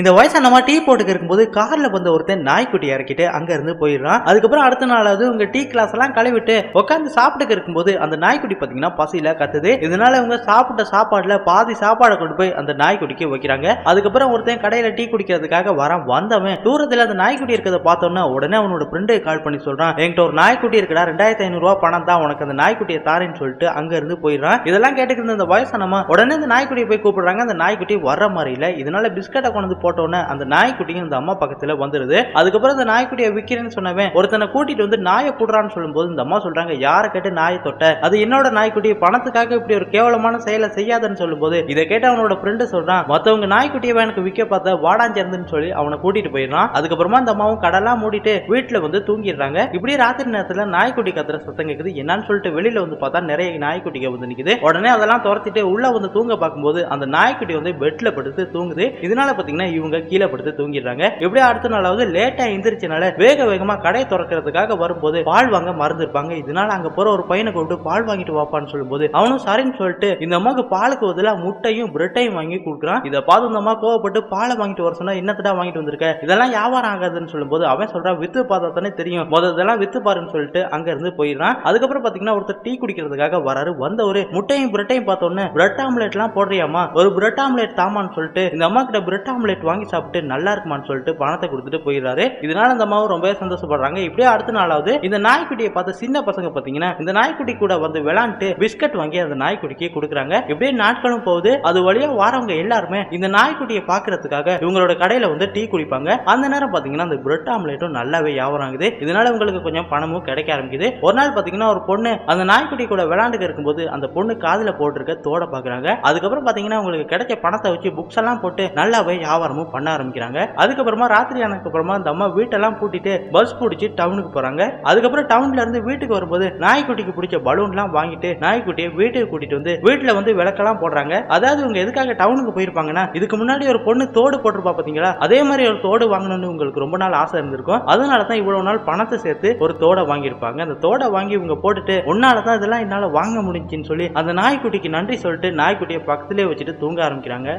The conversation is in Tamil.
இந்த வயசானமா டீ போட்டுக்கு இருக்கும்போது கார்ல வந்த ஒருத்தன் நாய்க்குட்டி இறக்கிட்டு அங்க இருந்து போயிடுறான். அதுக்கப்புறம் அடுத்த நாளாவது உங்க டீ கிளாஸ் எல்லாம் கழுவிட்டு உட்காந்து சாப்பிட்டுக்கு இருக்கும்போது அந்த நாய்க்குட்டி பாத்தீங்கன்னா பசியில கத்துது. இதனால இவங்க சாப்பிட்ட சாப்பாடுல பாதி சாப்பாடை கொண்டு போய் அந்த நாய்க்குட்டிக்கு வைக்கிறாங்க. அதுக்கப்புறம் ஒருத்தன் கடையில டீ குடிக்கிறதுக்காக வந்தவன் தூரத்துல அந்த நாய்க்குட்டி இருக்கிறத பார்த்தோன்னா உடனே அவனோட ஃப்ரெண்டு கால் பண்ணி சொல்றான், என்கிட்ட ஒரு நாய்க்குட்டி இருக்குடா, 2500 ரூபாய் பணம் தான், உனக்கு அந்த நாய்க்குட்டியை தாரேன்னு சொல்லிட்டு அங்க இருந்து போயிடுறான். இதெல்லாம் கேட்டுக்கிட்டு இந்த வயசானமா உடனே அந்த நாய்க்குட்டியை போய் கூப்பிடுறாங்க. அந்த நாய்க்குட்டி வர்ற மாதிரி இல்ல. இதனால பிஸ்கட்டை கொண்டு போட்டோன்னு அந்த நாய்க்குட்டியும் இந்த அம்மா பக்கத்துல வந்துருது. அதுக்கப்புறம் அந்த நாய்க்குட்டியை விக்கிறேன்னு சொன்னவன் ஒருத்தனை கூட்டிட்டு வந்து நாயை போடுறான்னு சொல்லும்போது இந்த அம்மா சொல்றாங்க, யாரை கேட்டு நாயை தொட்ட, அது என்னோட நாய்க்குட்டி, பணத்துக்காக இப்படி ஒரு கேவலமான செயலை செய்யாதன்னு சொல்லும்போது இதை கேட்டு அவனோட ஃப்ரெண்டு சொல்றான், மத்தவங்க நாய்க்குட்டியை எனக்கு விற்க பார்த்த வாடாஞ்சிருந்துன்னு சொல்லி அவனை கூட்டிட்டு போயிடுறான். அதுக்கப்புறமா அந்த அம்மாவும் கடலாம் மூடிட்டு வீட்டுல வந்து தூங்கிடுறாங்க. இப்படியே ராத்திரி நேரத்துல நாய்க்குட்டி கத்துற சத்தம் கேக்குது. என்னன்னு சொல்லிட்டு வெளியில வந்து பார்த்தா நிறைய நாய்க்குட்டிங்க வந்து நிக்குது. உடனே அதெல்லாம் துரத்திட்டு உள்ள வந்து தூங்க பார்க்கும்போது அந்த நாய்க்குட்டி வந்து பெட்ல படுத்து தூங்குது. இதனால பாத்தீங்கன்னா இவங்க கீழே படுத்து தூங்கிடுறாங்க. எப்படியே அடுத்த நாளாவது லேட்டா எந்திரிச்சனால வேகமா கடை திறக்கிறதுக்காக வரும்போது பால் வாங்க மறந்துருப்பாங்க. இதனால அங்க போற ஒரு பையனை கூப்பிட்டு பால் வாங்கிட்டு வாப்பான்னு சொல்லும்போது அவனும் சரின்னு சொல்லிட்டு இந்த அம்மாவுக்கு பாலுக்கு பதிலா முட்டையும் பிரெட்டையும் வாங்கி கொடுக்குறான். இதை பார்த்து இந்த அம்மா கோவப்பட்டு பாலை வாங்கிட்டு வர சொன்னா, என்னத்தடா வாங்கிட்டு வந்திருக்க, இதெல்லாம் வியாபாரம் ஆகாதுன்னு சொல்லும்போது அவன் சொல்றான், வித்து பார்த்தா தானே தெரியும், இதெல்லாம் வித்து பாருன்னு சொல்லிட்டு அங்க இருந்து போயிடுறான். அதுக்கப்புறம் பாத்தீங்கன்னா ஒருத்தர் டீ குடிக்கிறதுக்காக வராரு. வந்த ஒரு முட்டையும் பிரெட்டையும் பார்த்தோன்னே பிரெட் ஆம்லெட் எல்லாம் போடுறியாமா, ஒரு பிரெட் ஆம்லெட் தாமான்னு சொல்லிட்டு இந்த அம்மா கிட்ட பிரெட் ஆம்லெட் வாங்கி சாப்பிட்டு நல்லா இருக்குமான்னு சொல்லிட்டு பணத்தை கொடுத்துட்டு போயிடுறாரு. இதனால அந்த அம்மாவும் ரொம்பவே சந்தோஷப்படுறாங்க. இப்படியே அடுத்த நாளாவது இந்த நாய்க்குட்டியை பார்த்து சின்ன பசங்க பாத்தீங்கன்னா இந்த நாய்க்குட்டி கூட வந்து விளையாண்டு பிஸ்கட் வாங்கி அந்த நாய்க்குட்டிக்கு கொடுக்குறாங்க. இப்படியே நாட்களும் போகுது. அது வழியா வாரவங்க எல்லாருமே இந்த நாய்க்குட்டியை பாக்குறதுக்காக இவங்களோட கடையில வந்து டீ குடிப்பாங்க. அந்த நேரம் பாத்தீங்கன்னா அந்த பிரெட் ஆம்லெட்டும் நல்லாவே வியாபாரம் ஆகுது. இதனால உங்களுக்கு கொஞ்சம் பணமும் கிடைக்க ஆரம்பிக்குது. ஒரு நாள் பாத்தீங்கன்னா ஒரு பொண்ணு அந்த நாய்க்குட்டி கூட விளையாண்டு இருக்கும்போது அந்த பொண்ணு காதுல போட்டிருக்க தோட பாக்குறாங்க. அதுக்கப்புறம் பாத்தீங்கன்னா உங்களுக்கு கிடைச்ச பணத்தை வச்சு புக்ஸ் எல்லாம் போட்டு நல்லாவே வியாபாரமும் பண்ண ஆரம்பிக்கிறாங்க. அதுக்கப்புறமா ராத்திரி ஆனதுக்கு அப்புறமா அந்த அம்மா வீட்டெல்லாம் பூட்டிட்டு பஸ் பிடிச்சி டவுனுக்கு போறாங்க. அதுக்கப்புறம் டவுன்ல இருந்து வீட்டுக்கு வரும்போது நாய்க்குட்டிக்கு பிடிச்ச பலூன் எல்லாம் வாங்கிட்டு நாய்க்குட்டியை வீட்டுக்கு கூட்டிட்டு வந்து வீட்டுல வந்து விளக்கெல்லாம் போடுறாங்க. அதாவது இவங்க எதுக்காக டவுனுக்கு போயிருப்பாங்கன்னா, இதுக்கு முன்னாடி ஒரு பொண்ணு தோடு போட்டிருப்பா பாத்தீங்களா, அதே மாதிரி ஒரு தோடு வாங்கணும்னு உங்களுக்கு ரொம்ப நாள் ஆசை இருந்திருக்கும். அதனாலதான் இவ்வளவு நாள் பணத்தை சேர்த்து ஒரு தோடை வாங்கியிருப்பாங்க. அந்த தோடை வாங்கி இவங்க போட்டுட்டு உன்னாலதான் இதெல்லாம் என்னால வாங்க முடிஞ்சுன்னு சொல்லி அந்த நாய்க்குட்டிக்கு நன்றி சொல்லிட்டு நாய்க்குட்டியை பக்கத்திலே வச்சுட்டு தூங்க ஆரம்பிக்கிறாங்க.